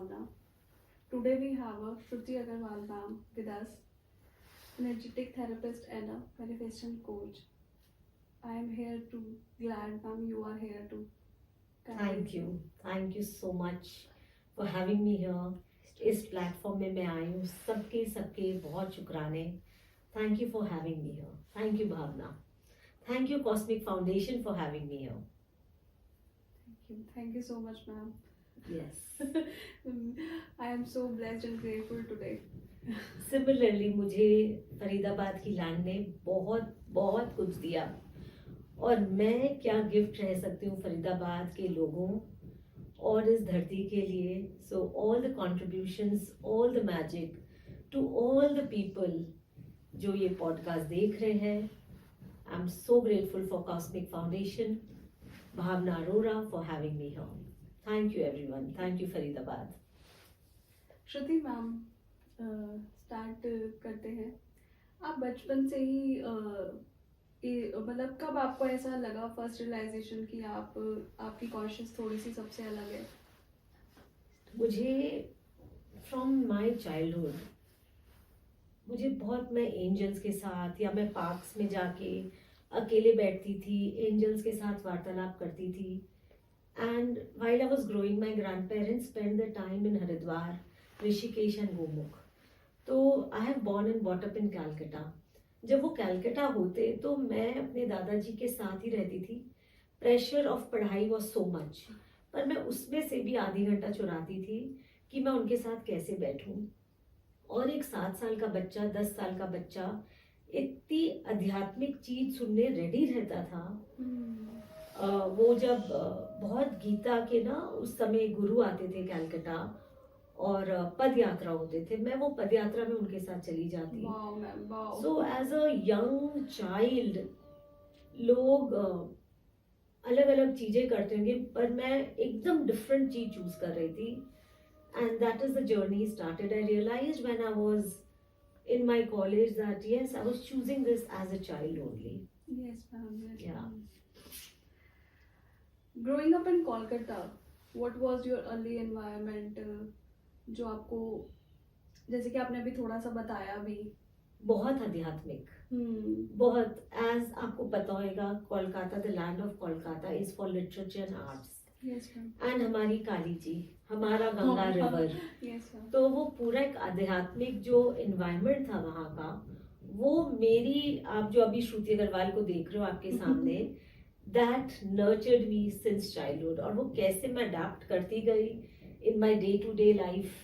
Bhavna. Today we have a Shruti Agarwal ma'am with us, an energetic therapist and a manifestation coach. I am here to glad ma'am you are here to thank you so much for having me here. इस platform में मैं आई हूँ, सबके सबके बहुत शुक्राने। Thank you for having me here. Thank you Bhavna. Thank you cosmic foundation for having me here. Thank you so much ma'am. Yes, I am so blessed and grateful today. Similarly मुझे फरीदाबाद की लैंड ने बहुत बहुत कुछ दिया, और मैं क्या गिफ्ट रह सकती हूँ फरीदाबाद के लोगों और इस धरती के लिए। So all the contributions, all the magic to all the people जो ये पॉडकास्ट देख रहे हैं। I am so grateful for Cosmic Foundation, Bhavna Arora for having me here. Thank you everyone. Thank you Faridabad. Shruti ma'am, start करते हैं। आप बचपन से ही मतलब कब आपको ऐसा लगा फर्स्ट रियलाइजेशन कि आपकी कॉन्शियस थोड़ी सी सबसे अलग है? मुझे फ्रॉम माय चाइल्डहुड मुझे बहुत, मैं एंजल्स के साथ या मैं पार्क्स में जाके अकेले बैठती थी, एंजल्स के साथ वार्तालाप करती थी। And while I was growing my grandparents spend the time in Haridwar, Rishikesh and Gomukh. तो I have born and bought up in Calcutta. जब वो कैलकटा होते तो मैं अपने दादाजी के साथ ही रहती थी। प्रेशर ऑफ पढ़ाई वॉज सो मच, पर मैं उसमें से भी आधी घंटा चुराती थी कि मैं उनके साथ कैसे बैठूं। और एक 7 साल का बच्चा, 10 साल का बच्चा इतनी आध्यात्मिक चीज सुनने रेडी रहता था। वो जब बहुत गीता के ना उस समय गुरु आते थे कैलकटा और पद यात्रा होते थे, मैं वो पद यात्रा में उनके साथ चली जाती। So as a young child लोग अलग अलग चीजें करते होंगे, पर मैं एकदम डिफरेंट चीज चूज कर रही थी। And that is the journey started. I realised when I was in my college that yes, I was choosing this as a child only. Yes ma'am, yes Yeah. ma'am. Growing up in Kolkata, what was your early environment? जो आपको, जैसे कि आपने अभी थोड़ा सा बताया भी, बहुत आध्यात्मिक, बहुत। एज आपको पता होगा, Kolkata, the land of Kolkata is for literature and arts. And हमारी काली जी, हमारा गंगा रिवर। तो वो पूरा एक आध्यात्मिक जो एनवायरनमेंट था वहाँ का, वो मेरी, आप जो अभी श्रुति अग्रवाल को देख रहे हो आपके सामने, that nurtured me since childhood. और वो कैसे मैं अडेप्ट करती गई in my day-to-day life,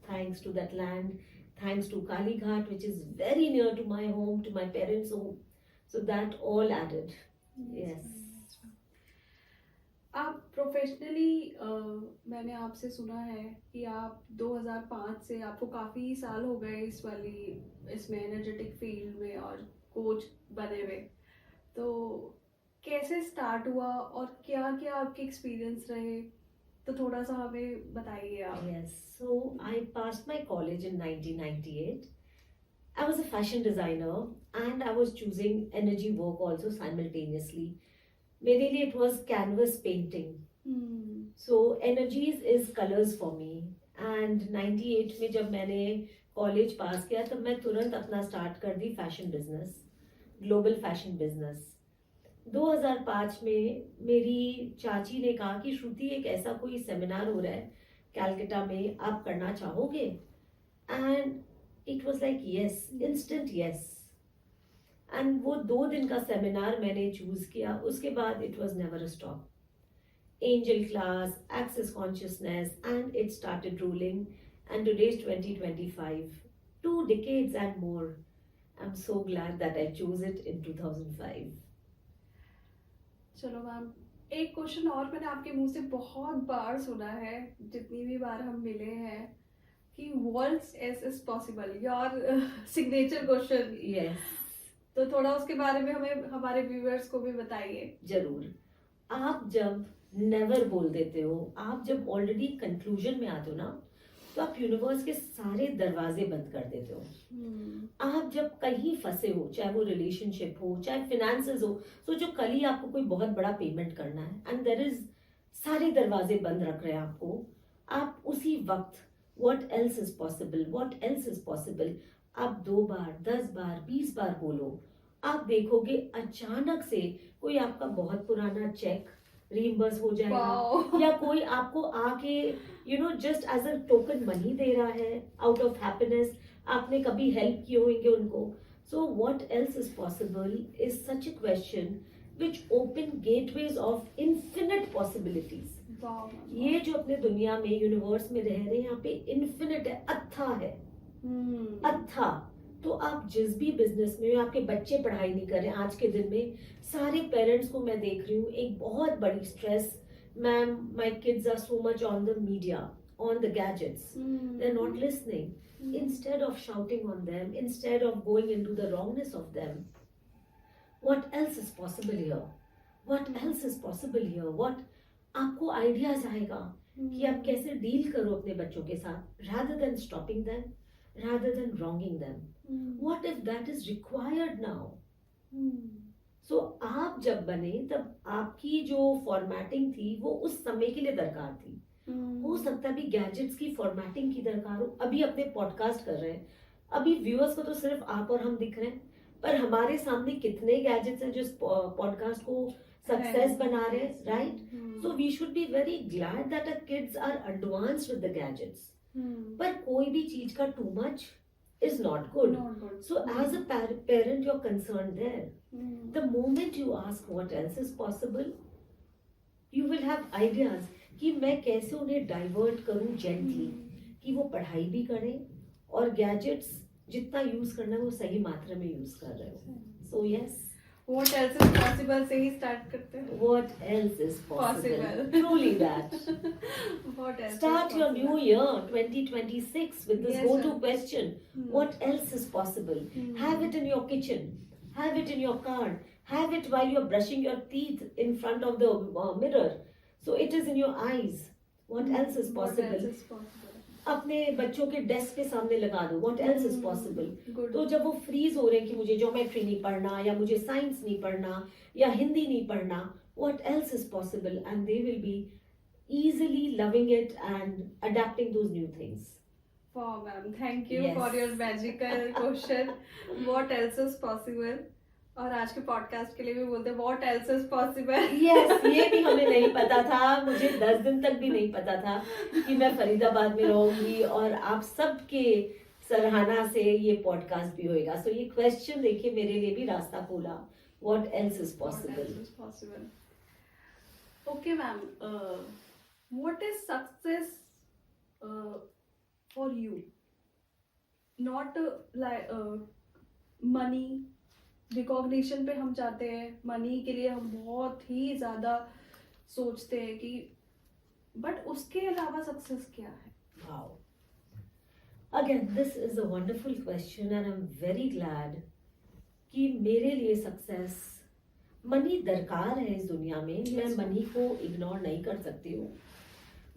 thanks to that land, thanks to Kali Ghat, which is very near to my home, to my parents' home. So that all added. Yes. आप professionally, मैंने आपसे सुना है कि आप 2005 से, आपको काफ़ी साल हो गए इसमें एनर्जेटिक फील्ड में और कोच बने हुए। तो कैसे स्टार्ट हुआ और क्या क्या आपके एक्सपीरियंस रहे, तो थोड़ा सा हमें बताइए आप। Yes, so I passed my college in 1998. I was a fashion designer and I was choosing energy work also simultaneously. मेरे लिए it was canvas painting. So energies is colors for me. And 98 में जब मैंने college pass किया तब मैं तुरंत अपना स्टार्ट कर दी fashion business, global fashion business. 2005 में मेरी चाची ने कहा कि श्रुति, एक ऐसा कोई सेमिनार हो रहा है कैलकटा में, आप करना चाहोगे? And it was like yes, instant yes. And वो 2 दिन का सेमिनार मैंने चूज किया। उसके बाद it was never a stop. Angel class, access consciousness, and it started ruling. And today is 2025, 2 decades and more. I'm so glad that I chose it in 2005. चलो ma'am, एक question और मैंने आपके मुंह से बहुत बार सुना है, जितनी भी बार हम मिले हैं, कि वर्ल्ड्स else is possible, your signature question. Yes, तो थोड़ा उसके बारे में हमें, हमारे व्यूअर्स को भी बताइए। जरूर। आप जब नेवर बोल देते हो, आप जब ऑलरेडी कंक्लूजन में आते हो ना, तो आप यूनिवर्स के सारे दरवाजे बंद कर देते हो। आप जब कहीं फंसे हो, चाहे वो रिलेशनशिप हो, चाहे फिनेंसेस हो, सोचो कल ही आपको कोई बहुत बड़ा पेमेंट करना है एंड देयर इज, सारे दरवाजे बंद रख रहे हैं आपको, आप उसी वक्त what else is possible, what else is possible, आप 2 बार 10 बार 20 बार बोलो, आप देखोगे अचानक से कोई आपका बहुत पुराना चेक रीइंबर्स हो जाएगा, वाओ या कोई आपको आके just as a token money दे रहा है आउट ऑफ हैप्पीनेस, आपने कभी हेल्प किए होंगे उनको. So what else is possible is such a question which open gateways of infinite possibilities. Wow ये जो अपने दुनिया में यूनिवर्स में रह रहे हैं, यहाँ पे इन्फिनिट है, अथा है, अथा. तो आप जिस भी बिजनेस में हो, आपके बच्चे पढ़ाई नहीं कर रहे हैं आज के दिन में, सारे पेरेंट्स को मैं देख रही हूँ एक बहुत बड़ी stress, ma'am my kids are so much on the media, on the gadgets, they are not listening. Instead of shouting on them, instead of going into the wrongness of them, what else is possible here? What else is possible here? What आपको ideas आएगा कि आप कैसे deal करो अपने बच्चों के साथ, rather than stopping them, rather than wronging them. What if that is required now? So आप जब बने तब आपकी जो फॉर्मेटिंग थी वो उस समय के लिए दरकार थी. हो सकता है अभी गैजेट्स की फॉर्मेटिंग की दरकार हो. अभी अपने पॉडकास्ट कर रहे हैं, अभी व्यूअर्स को तो सिर्फ आप और हम दिख रहे हैं, पर हमारे सामने कितने गैजेट्स हैं जो इस पॉडकास्ट को सक्सेस बना रहे हैं, right? So we should be very glad that our kids are advanced with the gadgets. पर कोई भी चीज का too much is not good. So as a parent, you're concerned there. The moment you ask what else is possible, you will have ideas कि मैं कैसे उन्हें divert करूं जेंटली, कि वो पढ़ाई भी करें और गैजेट्स जितना यूज करना है वो सही मात्रा में यूज कर रहे हो. So yes, What else is possible से ही स्टार्ट करते हैं. what else is possible? Possible. Truly that. What else Start is your possible? new year 2026 with this Yes, go-to sir. question. What else is possible? Have it in your kitchen. Have it in your car. Have it while you're brushing your teeth in front of the mirror. So it is in your eyes. What else is What possible? else is possible? अपने बच्चों के desk के सामने लगा दो. What else is possible? Good. तो जब वो फ्रीज हो रहे हैं कि मुझे ज्योमेट्री नहीं पढ़ना, या मुझे साइंस नहीं पढ़ना, या हिंदी नहीं पढ़ना, what else is possible? And they will be easily loving it and adapting those new things. Wow, ma'am. Thank you Yes. for your magical question. What else is possible? और आज के पॉडकास्ट के लिए भी बोलते हैं what else is possible. Yes, ये भी हमें नहीं पता था. मुझे 10 दिन तक भी नहीं पता था कि मैं फरीदाबाद में रहूंगी और आप सबके सराहना से ये पॉडकास्ट भी होएगा. सो ये क्वेश्चन देखिए मेरे लिए भी रास्ता खोला. What else is What possible? else is possible? Okay, ma'am. What is success for you? Not like money. Recognition पे हम चाहते हैं, मनी के लिए हम बहुत ही ज़्यादा सोचते हैं कि, बट उसके अलावा सक्सेस क्या है? Wow. Again, this is a wonderful question and I'm very glad कि मेरे लिए सक्सेस, मनी दरकार है इस दुनिया में. Yes, मैं ma'am. मनी को इग्नोर नहीं कर सकती हूँ.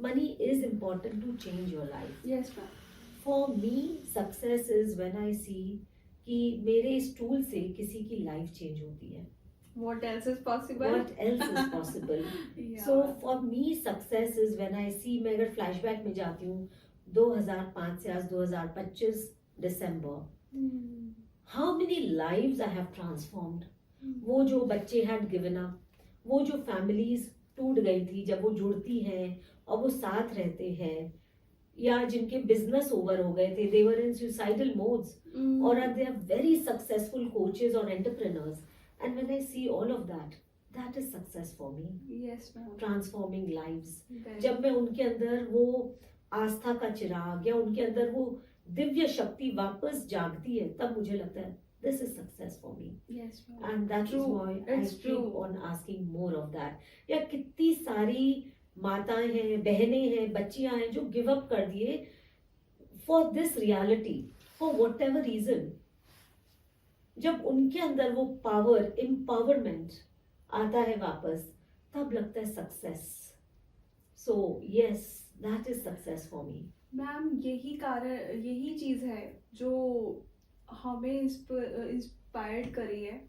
Money is important to change your life. Yes ma'am. For me success is when I see कि मेरे इस टूल से किसी की लाइफ चेंज होती है. What else is possible? What else is possible? Yeah. So for me success is when I see, मैं अगर फ्लैशबैक में जाती हूँ 2005 से आज 2025 दिसंबर, how many lives I have transformed. वो जो बच्चे had given up, वो जो फैमिलीज टूट गई थी, जब वो जुड़ती हैं और वो साथ रहते हैं, या जिनके बिजनेस ओवर हो गए थे, they were in suicidal modes, or they are very successful coaches or entrepreneurs. And when I see all of that, that is success for me. Yes ma'am. Transforming lives. Very. जब मैं उनके अंदर वो आस्था का चिराग या उनके अंदर वो दिव्य शक्ति वापस जागती है, तब मुझे लगता है this is success for me. Yes ma'am. And that is True. why It's I true. keep on asking more of that. या कितनी सारी माताएं हैं, बहनें हैं, बच्चियां हैं जो गिव अप कर दिए for this reality, for whatever reason. जब उनके अंदर वो पावर, एम्पावरमेंट आता है वापस, तब लगता है success. So yes, that is success for me. Ma'am यही कारण, यही चीज़ है जो हमें इंस्पायर्ड करी है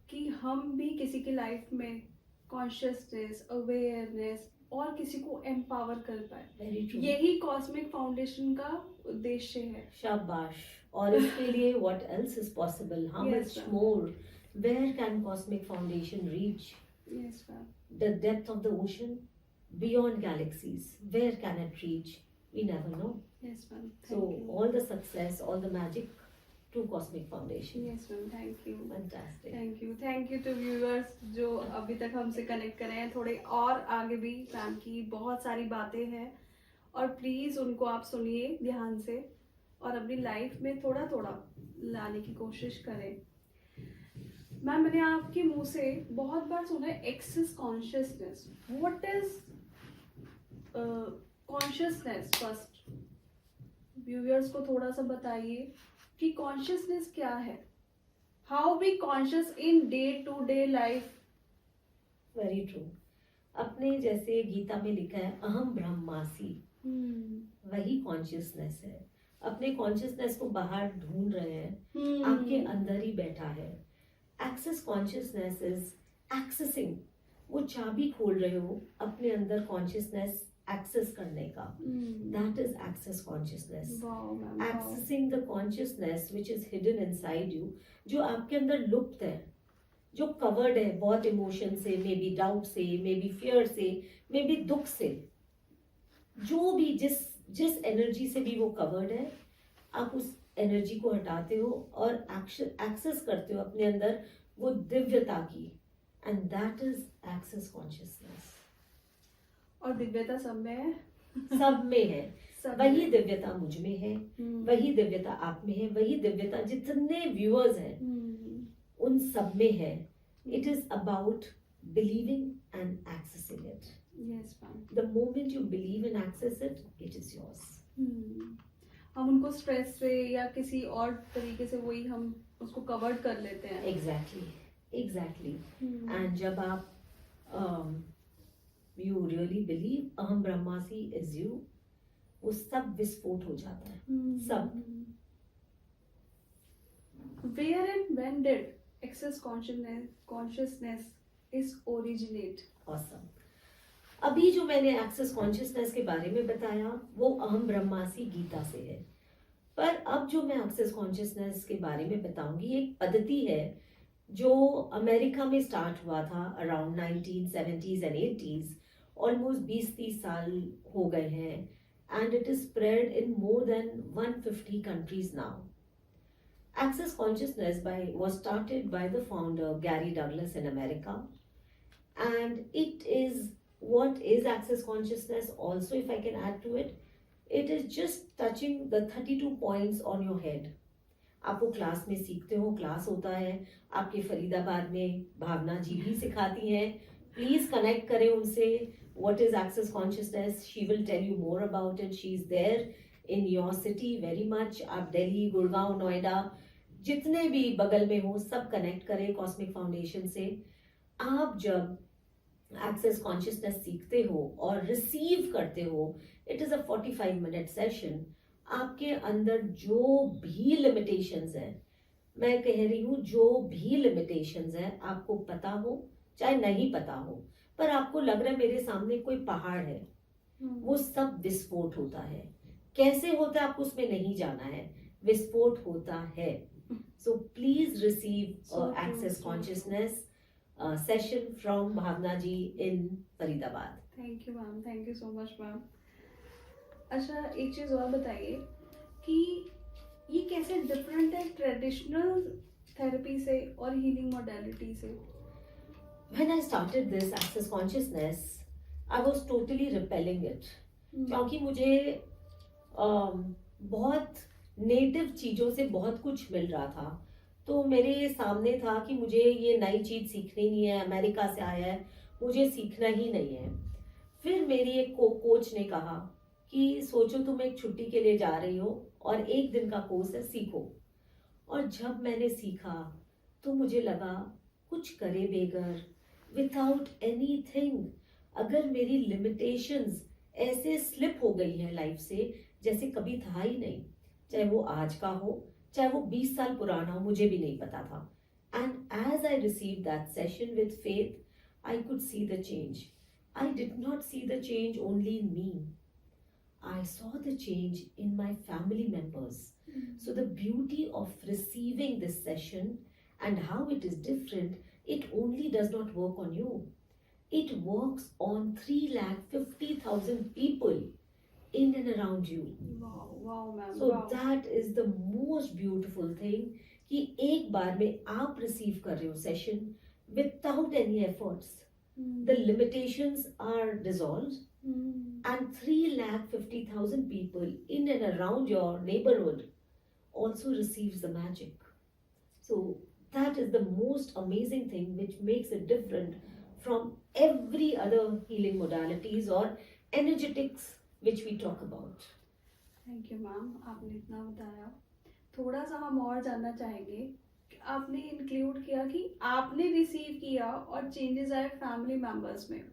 कि हम भी किसी की लाइफ में कॉन्शियसनेस, अवेयरनेस और किसी को एम्पावर कर पाए। Very true. यही कॉस्मिक फाउंडेशन का उद्देश्य है। शाबाश। और इसके लिए what else is possible? How Yes, much ma'am. more? Where can Cosmic Foundation reach? Yes, ma'am. The depth of the ocean, beyond galaxies. Where can it reach? We never know. Yes, ma'am. So Thank you. all the success, all the magic to Cosmic Foundation. Yes, ma'am. Thank you. Fantastic. Thank you. Thank you to viewers जो अभी तक हमसे connect करे हैं। थोड़े और आगे भी मैम की बहुत सारी बातें हैं और प्लीज़ उनको आप सुनिए ध्यान से और अपनी लाइफ में थोड़ा थोड़ा लाने की कोशिश करें। मैम मैंने आपके मुंह से बहुत बार सुना है access consciousness. What is consciousness? First viewers को थोड़ा सा बताइए कि कॉन्शियसनेस क्या है। How be conscious in day to day life. Very true. अपने जैसे गीता में लिखा है अहम ब्रह्मासी, वही कॉन्शियसनेस है। अपने कॉन्शियसनेस को बाहर ढूंढ रहे हैं, आपके अंदर ही बैठा है। एक्सेस कॉन्शियसनेस इज एक्सेसिंग, वो चाबी खोल रहे हो अपने अंदर कॉन्शियसनेस एक्सेस करने का। That is access consciousness. Accessing the consciousness which is hidden inside you, जो आपके अंदर लुप्त है, जो कवर्ड है बहुत इमोशन से, मे बी डाउट से, मे बी फियर से, मे बी दुख से, जो भी जिस एनर्जी से भी वो कवर्ड है, आप उस एनर्जी को हटाते हो और एक्सेस करते हो अपने अंदर वो दिव्यता की, and that is access consciousness. और दिव्यता सब में है। सब में है। सब वही में। दिव्यता मुझ में है, वही दिव्यता आप में है, वही दिव्यता जितने व्यूअर्स हैं उन सब में है। It is about believing and accessing it. Yes ma'am. The moment you believe and access it, it is yours. हम उनको स्ट्रेस से या किसी और तरीके से वही हम उसको कवर्ड कर लेते हैं। एग्जैक्टली। एंड जब आप यू रियली बिलीव अहम ब्रह्मासी इज यू, वो सब विस्फोट हो जाता है। सब। Where and when did excess consciousness is originate? Awesome. अभी जो मैंने एक्सेस कॉन्शियसनेस के बारे में बताया वो अहम ब्रह्मासी गीता से है, पर अब जो मैं एक्सेस कॉन्शियसनेस के बारे में बताऊंगी एक पद्धति है जो अमेरिका में स्टार्ट हुआ था around 1970s and 80s। Almost 20-30 साल हो गए हैं, and it is spread in more than 150 countries now. Access consciousness was started by the founder Gary Douglas in America, and it is what is access consciousness also, if I can add to it, it is just touching the 32 points on your head. आप वो class में सीखते हो, class होता है आपके फरीदाबाद में, भावना जी भी सिखाती हैं, प्लीज कनेक्ट करें उनसे। What is access consciousness? She will tell you more about it. She is there in your city very much. आप दिल्ली, गुड़गांव, नोएडा, जितने भी बगल में हो सब कनेक्ट करें कॉस्मिक फाउंडेशन से। आप जब एक्सेस कॉन्शियसनेस सीखते हो और रिसीव करते हो, it is a 45-minute session. आपके अंदर जो भी लिमिटेशंस हैं, मैं कह रही हूँ जो भी लिमिटेशंस हैं, आपको पता हो चाहे नहीं पता हो, पर आपको लग रहा है मेरे सामने कोई पहाड़ है, वो सब विस्फोट होता है। कैसे होता है आपको उसमें नहीं जाना है, विस्फोट होता है। So please receive access consciousness session from Bhavna ji in Faridabad. Thank you ma'am, thank you so much ma'am. अच्छा एक चीज और बताइए कि ये कैसे डिफरेंट है ट्रेडिशनल थेरेपी से और हीलिंग मोडालिटी से? When I started this access consciousness, I was totally repelling it, क्योंकि मुझे बहुत नेटिव चीज़ों से बहुत कुछ मिल रहा था, तो मेरे सामने था कि मुझे ये नई चीज़ सीखनी नहीं है, अमेरिका से आया है, मुझे सीखना ही नहीं है। फिर मेरी एक कोच ने कहा कि सोचो तुम एक छुट्टी के लिए जा रही हो और 1 दिन का कोर्स है, सीखो। और जब मैंने सीखा तो मुझे लगा कुछ करे बेगर, विदाउट एनीथिंग, अगर मेरी लिमिटेशंस ऐसे स्लिप हो गई हैं लाइफ से जैसे कभी था ही नहीं, चाहे वो आज का हो चाहे वो 20 साल पुराना हो, मुझे भी नहीं पता था। And as I receive that session with faith, I could see the change. I did not see the change only in me. I saw the change in my family members. So, the beauty of receiving this session and how it is different, it only does not work on you. It works on 3,50,000 people in and around you. Wow, wow, ma'am. So Wow. that is the most beautiful thing कि एक बार में आप receive कर रहे हो session without any efforts. Hmm. The limitations are dissolved Hmm. and 3,50,000 people in and around your neighborhood also receives the magic. So that is the most amazing thing which makes it different from every other healing modalities or energetics which we talk about. Thank you ma'am, आपने इतना बताया। थोड़ा सा हम और जानना चाहेंगे कि आपने इंक्लूड किया कि आपने रिसीव किया और चेंजेस आए फैमिली मेंबर्स में,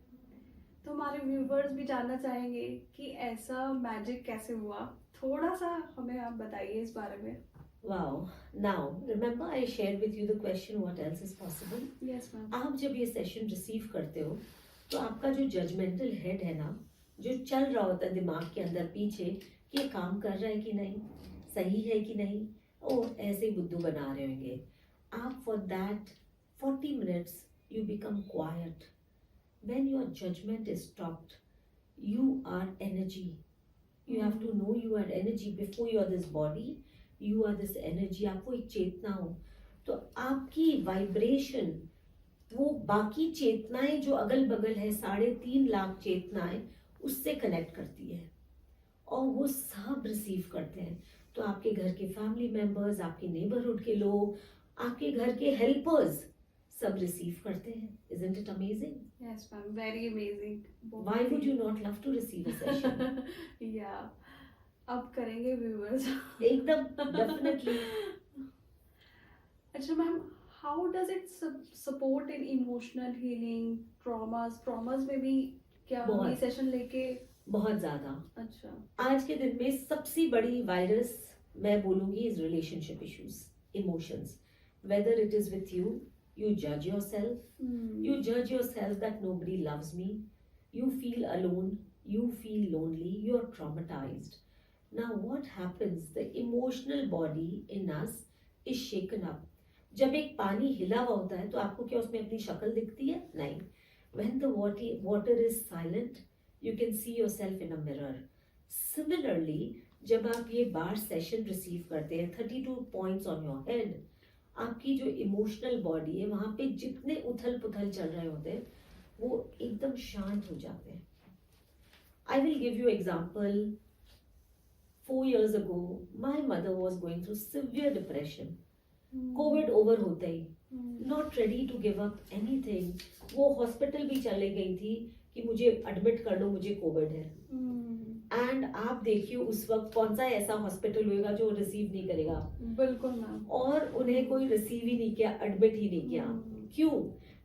तो हमारे व्यूवर्स भी जानना चाहेंगे कि ऐसा मैजिक कैसे हुआ। थोड़ा सा हमें आप बताइए इस बारे में। Wow. Now, remember I shared with you the question what else is possible? Yes ma'am. आप जब ये सेशन रिसीव करते हो तो आपका जो जजमेंटल हेड है ना, जो चल रहा होता है दिमाग के अंदर पीछे कि ये काम कर रहा है कि नहीं, सही है कि नहीं, ओ ऐसे ही बुद्धू बना रहे होंगे आप, for that 40 minutes you become quiet. When your judgment is stopped, you are energy. You have to know you are energy before you are this body. You are this energy. आपको एक चेतना हो तो आपकी वाइब्रेशन वो बाकी चेतनाएं जो अगल बगल है 3.5 लाख चेतनाएं उससे कनेक्ट करती है और वो सब रिसीव करते हैं। तो आपके घर के फैमिली मेंबर्स, आपके नेबरहुड के लोग, आपके घर के हेल्पर्स सब रिसीव करते हैं। Isn't it amazing? Yes ma'am, very amazing. Why would you not love to receive a session? या अब करेंगे व्यूवर्स। एकदम डेफिनेटली। अच्छा ma'am, how does it support in emotional healing, traumas में भी क्या हम ये सेशन लेके? बहुत ज्यादा। अच्छा। आज के दिन में सबसे बड़ी वायरस मैं बोलूंगी is relationship issues, emotions. Whether it is with you, you judge yourself. You judge yourself that nobody loves me. You feel alone. You feel lonely. You are traumatized. Now what happens? The emotional body in us is shaken up. जब एक पानी हिला हुआ होता है तो आपको क्या उसमें अपनी शक्ल दिखती है? नहीं. When the water is silent, you can see yourself in a mirror. Similarly, जब आप ये बार सेशन रिसीव करते हैं 32 points on your head, आपकी जो इमोशनल बॉडी है वहां पे जितने उथल पुथल चल रहे होते हैं वो एकदम शांत हो जाते हैं। I will give you example. 4 years ago my mother was going through severe depression. Covid over होते ही not ready to give up anything, वो हॉस्पिटल भी चले गई थी कि मुझे एडमिट कर लो, मुझे कोविड है। एंड आप देखिए उस वक्त कौन सा ऐसा हॉस्पिटल होगा जो रिसीव नहीं करेगा। बिल्कुल मैम। और उन्हें कोई रिसीव ही नहीं किया, एडमिट ही नहीं किया। क्यों?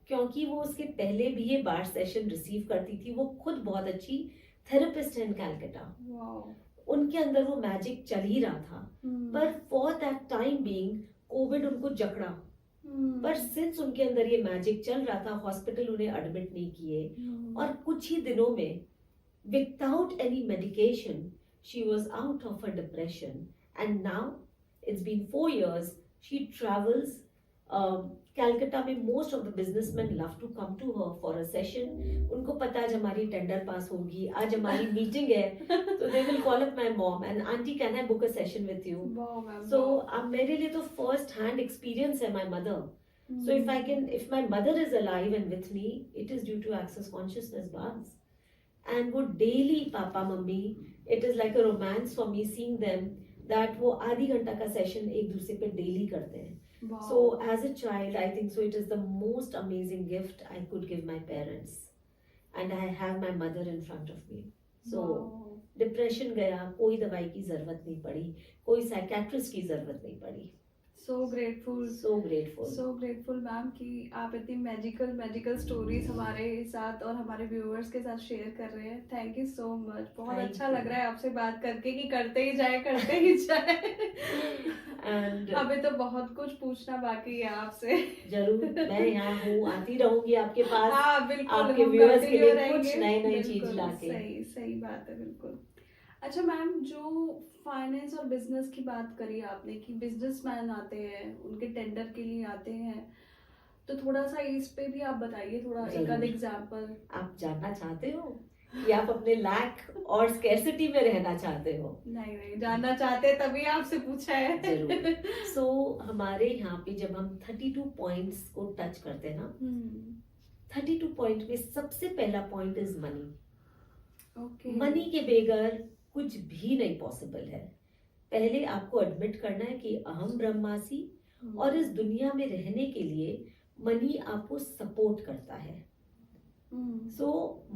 क्योंकि वो उसके पहले भी ये बार सेशन रिसीव करती थी। वो खुद बहुत अच्छी थेरेपिस्ट है इन कैलकाटा। उनके अंदर वो मैजिक चल ही रहा था। पर for that time being Covid उनको जकड़ा। पर सिंस उनके अंदर ये मैजिक चल रहा था, हॉस्पिटल उन्हें एडमिट नहीं किए और कुछ ही दिनों में without any medication she was out of her depression, and now it's been 4 years she travels. Calcutta में most of the businessmen love to come to her for a session. उनको पता है हमारी टेंडर पास होगी, आज हमारी meeting है, तो they will call up my mom and auntie can I book a session with you? Wow, ma'am. So मेरे लिए तो first hand experience है my mother. So if my mother is alive and with me, it is due to access consciousness bars. And वो daily papa mummy, it is like a romance for me seeing them that वो आधी घंटा का session एक दूसरे पे daily करते हैं। Wow. So as a child, I think so it is the most amazing gift I could give my parents, and I have my mother in front of me. So depression गया, कोई दवाई की जरूरत नहीं पड़ी, कोई साइकेट्रिस्ट की जरूरत नहीं पड़ी। So grateful, so grateful. So grateful ma'am कि आप इतनी मैजिकल स्टोरीज हमारे साथ और हमारे व्यूअर्स के साथ शेयर कर रहे हैं। थैंक यू सो मच, बहुत Thank अच्छा you. लग रहा है आपसे बात करके कि करते ही जाए करते ही जाए। And अभी तो बहुत कुछ पूछना बाकी है आपसे। जरूर, मैं यहाँ हूँ, आती रहूंगी आपके पास, हाँ बिल्कुल, आपके हम व्यूअर्स के continue लिए कुछ रहेंगे। नई चीज बिल्कुल, लाके। सही सही बात है, बिल्कुल। अच्छा मैम, जो फाइनेंस और बिजनेस की बात करी आपने कि बिजनेसमैन आते हैं, उनके टेंडर के लिए आते हैं, तो थोड़ा सा इस पे भी आप बताइए, थोड़ा एक जरूर। आध एग्जांपल। आप जानना चाहते हो कि आप अपने लैक और स्कैर्सिटी में रहना चाहते हो? नहीं नहीं, जानना चाहते तभी आपसे पूछा है। जरूर। सो हमारे यहाँ पे जब हम 32 पॉइंट्स को टच करते हैं ना, 32 पॉइंट में सबसे पहला point is money. Okay. Money के बगैर कुछ भी नहीं पॉसिबल है। पहले आपको एडमिट करना है कि अहम ब्रह्मासी, और इस दुनिया में रहने के लिए मनी आपको सपोर्ट करता है। सो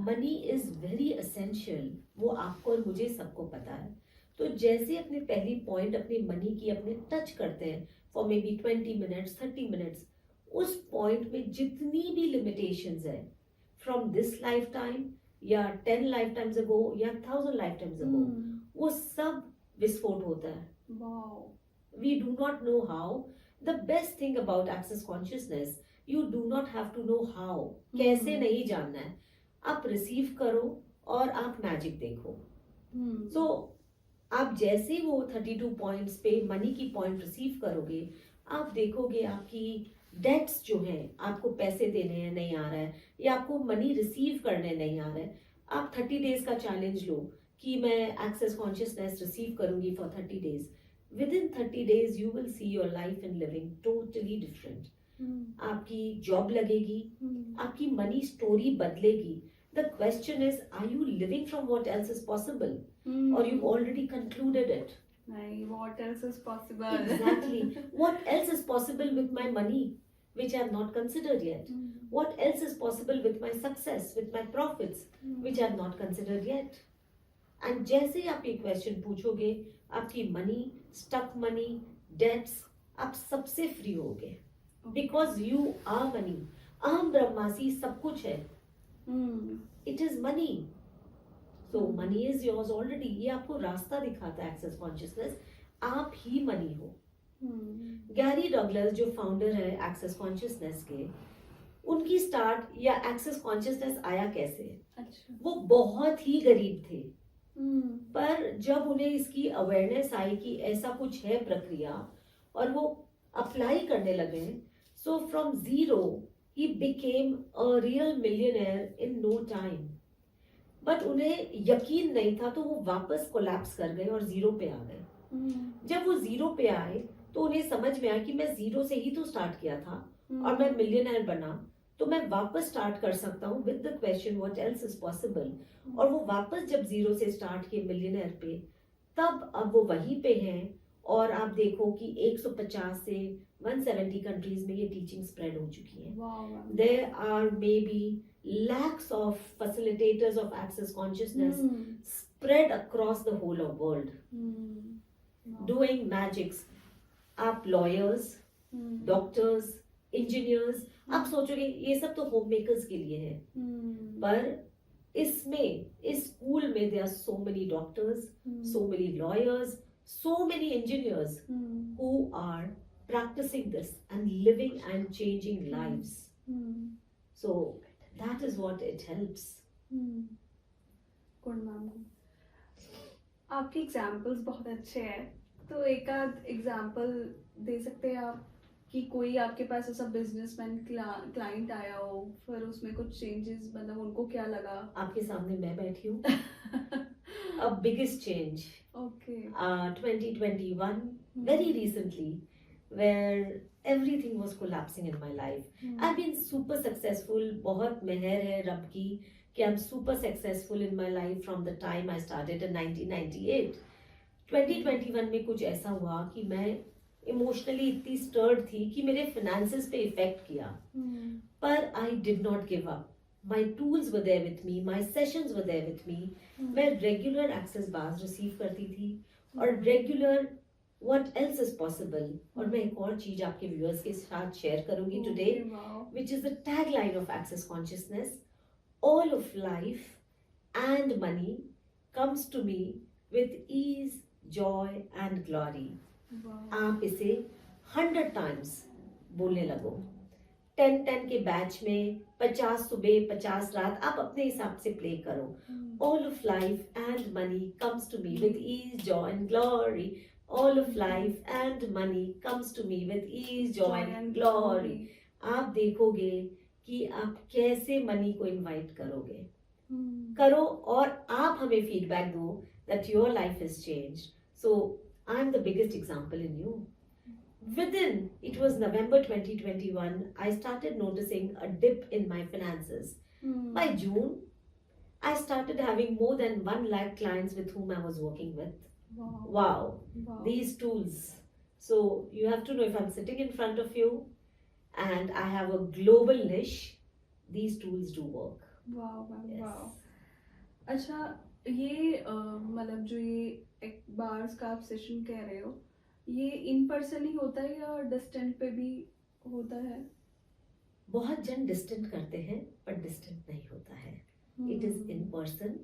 मनी इज वेरी एसेंशियल, वो आपको और मुझे सबको पता है। तो जैसे अपने पहली पॉइंट अपनी मनी की अपने टच करते हैं for may be 20 minutes 30 minutes, उस पॉइंट में जितनी भी लिमिटेशंस है फ्रॉम दिस लाइफ टाइम या 10 लाइफ टाइम्स अगो या 1000 लाइफ टाइम्स अगो, वो सब विस्फोट होता है। Wow. We do not know how. The best thing about access consciousness, you do not have to know how. कैसे नहीं जानना है, आप रिसीव करो और आप मैजिक देखो। So आप जैसे वो 32 पॉइंट्स पे मनी की पॉइंट रिसीव करोगे, आप देखोगे आपकी डेट्स जो हैं, आपको पैसे देने हैं नहीं आ रहा है, या आपको मनी रिसीव करने नहीं आ रहा है, आप 30 डेज का चैलेंज लो कि मैं एक्सेस कॉन्शियसनेस रिसीव करूंगी for 30 days. Within 30 days you will see your life and living totally different. आपकी जॉब लगेगी, आपकी मनी स्टोरी बदलेगी। The question is, are you living from what else is possible, or you've already concluded it? नहीं, what else is possible? Exactly. What else is possible with my money, which I have not considered yet? What else is possible with my success, with my profits, which I have not considered yet? And जैसे आप ये question पूछोगे, आपकी money, stuck money, dates, आप सबसे free होगे, because you are money. अहम ब्रह्मासी सब कुछ है, it is money. So money is yours already. ये आपको रास्ता दिखाता है एक्सेस कॉन्शियसनेस, आप ही मनी हो। गैरी डगलस जो फाउंडर है एक्सेस कॉन्शियसनेस के, उनकी स्टार्ट या एक्सेस कॉन्शियसनेस आया कैसे? अच्छा। वो बहुत ही गरीब थे, पर जब उन्हें इसकी अवेयरनेस आई कि ऐसा कुछ है प्रक्रिया और वो अप्लाई करने लगे, so from zero he became a real millionaire in no time. But उन्हें यकीन नहीं था, तो वो वापस कोलैप्स कर गए और जीरो पे आ गए। जब वो जीरो पे आए तो उन्हें समझ में आया कि मैं जीरो से ही तो स्टार्ट किया था और मैं मिलियनेयर बना, तो मैं वापस स्टार्ट कर सकता हूँ with the question what else is possible. और वो वापस जब जीरो से स्टार्ट किए मिलियनेयर पे, तब अब वो वहीं पे हैं। और आप देखो कि 150 से 170 कंट्रीज में ये टीचिंग स्प्रेड हो चुकी है। There are maybe lakhs of facilitators of access consciousness spread across the whole of world, doing magics. आप lawyers, doctors, engineers, आप सोचोगे ये सब तो होम मेकर्स के लिए है, पर इसमें इस स्कूल में there are so many doctors, so many lawyers, so many engineers who are practicing this and living and changing lives. So that is what it helps. Good ma'am. आपके examples बहुत अच्छे हैं, तो एक आध एग्जाम्पल दे सकते हैं आप कि कोई आपके पास ऐसा बिजनेसमैन क्लाइंट आया हो, फिर उसमें कुछ चेंजेस, मतलब उनको क्या लगा? आपके सामने मैं बैठी हूँ। A biggest change. Okay. 2021, very recently, where everything was collapsing in my life. I've been super successful. बहुत मेहर है रब की कि I'm super successful in my life from the time I started in 1998. 2021 में कुछ ऐसा हुआ कि मैं इमोशनली इतनी स्टर्ड थी कि मेरे फाइनेंसेस पे इफेक्ट किया, पर I did not give up. My tools were there with me, my sessions were there with me. मैं रेगुलर एक्सेस बार्स रिसीव करती थी और regular what else is possible. और मैं एक और चीज आपके व्यूअर्स के साथ शेयर करूंगी today, Okay, wow. which is the tagline of Access Consciousness. All of life and money comes to me with ease, joy and glory. Wow. आप इसे 100 times बोलने लगो. 10-10 के बैच में 50 सुबह 50 रात, आप अपने हिसाब से प्ले करो. All of life and money comes to me with ease, joy and glory. All of life and money comes to me with ease, joy and glory. आप देखोगे कि आप कैसे मनी को इनवाइट करोगे. करो और आप हमें फीडबैक दो that your life has changed. So I am the biggest example in you. Within, it was November 2021, I started noticing a dip in my finances. By June, I started having more than 1 lakh clients with whom I was working with. Wow. Wow. These tools. So you have to know, if I'm sitting in front of you and I have a global niche, these tools do work. Wow, wow, Yes. wow. अच्छा, ये मतलब जो ये एक bars का आप session कह रहे हो, ये इन पर्सन ही होता है या डिस्टेंट पे भी होता है? बहुत जन डिस्टेंट करते हैं पर डिस्टेंट नहीं होता है. It is in person.